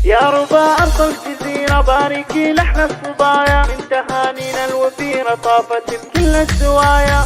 يا ربا أرض الجزيرة باركي لحن الصبايا، من تهانينا الوفيرة طافت بكل الزوايا.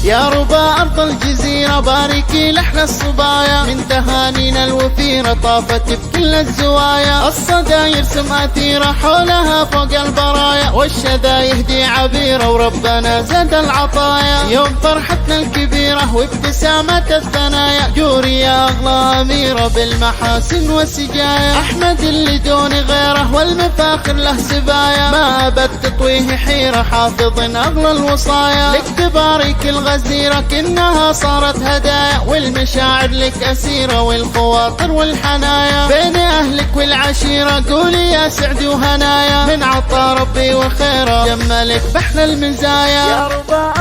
يا ربا أرض الجزيرة باركي لحن الصبايا، من تهانينا الوفيرة طافت بكل الزوايا. الصدى يرسم أثيرة حولها فوق البرايا، والشذا يهدي عبيرة وربنا زاد العطايا. يوم فرحتنا الكبيرة وابتسامة الثنايا، جوري يا أغلى أميرة بالمحاسن والسجايا. أحمد اللي دون غيره والمفاخر له سبايا، ما أبد تطويه حيرة حافظ أغلى الوصايا. لك تبارك الغزيرة كأنها صارت هدايا، والمشاعر لك أسيرة والخواطر والحنايا. بين أهلك والعشيرة قولي يا سعد وهنايا، من عطا ربي وخيره جملك بحلى المزايا. يا ربا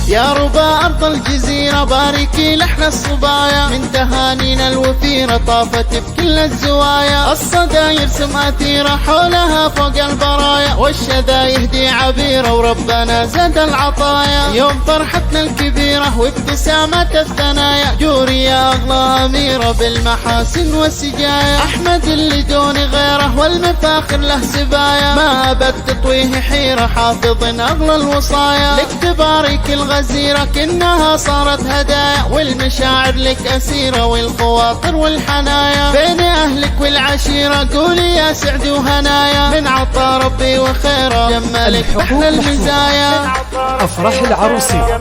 يا ربا أرض الجزيرة باركي لحن الصبايا، من تهانينا الوفيرة طافت بكل الزوايا. الصدى يرسم أثيرة حولها فوق البرايا، والشذا يهدي عبيرة وربنا زاد العطايا. يوم فرحتنا الكبيرة وابتسامة الثنايا، جوري يا أغلى أميرة بالمحاسن والسجايا. أحمد اللي دون غيره والمفاخر له سبايا، ما أبد تطويه حيرة حافظ أغلى الوصايا. لك تبارك الغزيرة كأنها صارت هدايا، والمشاعر لك أسيرة والخواطر والحنايا. بين أهلك والعشيرة قولي يا سعد وهنايا، من عطا ربي وخيره جملك بحلى المزايا. أفراح العروسية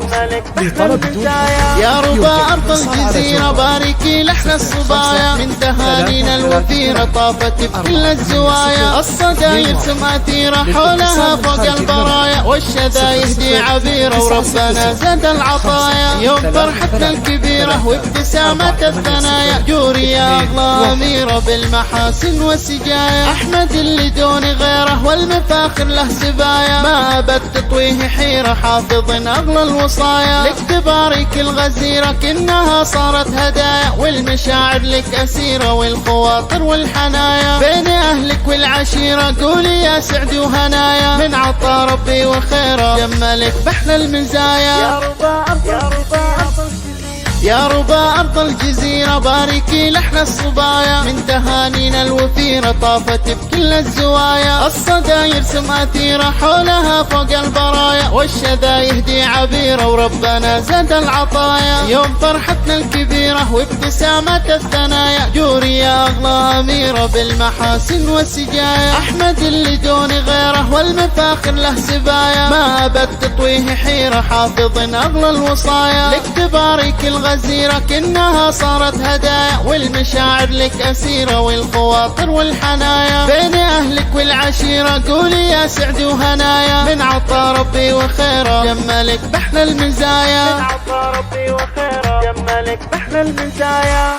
لطلب دون يا ربا أرض الجزيرة باركي لحن الصبايا، من تهانينا الوفيرة طافت بكل الزوايا. الصدى يرسم أثيرة حولها فوق البرايا، والشذا يهدي عبيرة وربنا زاد العطايا. يوم فرحتنا الكبيرة وابتسامة الثنايا، جوري يا أغلى أميرة بالمحاسن والسجايا. أحمد اللي دون غيره والمفاخر له سبايا، ما أبد تطويه حيرة حافظ أغلى الوصايا. لك تبارك الغزيرة كأنها صارت هدايا، والمشاعر لك أسيرة والخواطر والحنايا. بين أهلك والعشيرة قولي يا سعد وهنايا، من عطا ربي وخيره جملك بحلى المزايا. يا ربا أرض الجزيرة باركي لحن الصبايا، من تهانينا الوفيرة طافت بكل الزوايا. الصدى يرسم أثيرة حولها فوق البرايا، والشذا يهدي عبيرة وربنا زاد العطايا. يوم فرحتنا الكبيرة وابتسامة الثنايا، جوري يا أغلى أميرة بالمحاسن والسجايا. أحمد اللي دون غيره والمفاخر له سبايا، ما أبد تطويه حيرة حافظ أغلى الوصايا. لك تبارك الغزيرة كأنها صارت هدايا، والمشاعر لك أسيرة والخواطر والحنايا. بين أهلك والعشيرة قولي يا سعد وهنايا، من عطا ربي وخيره جملك بحلى المزايا. من عطا ربي وخيره جملك بحلى المزايا.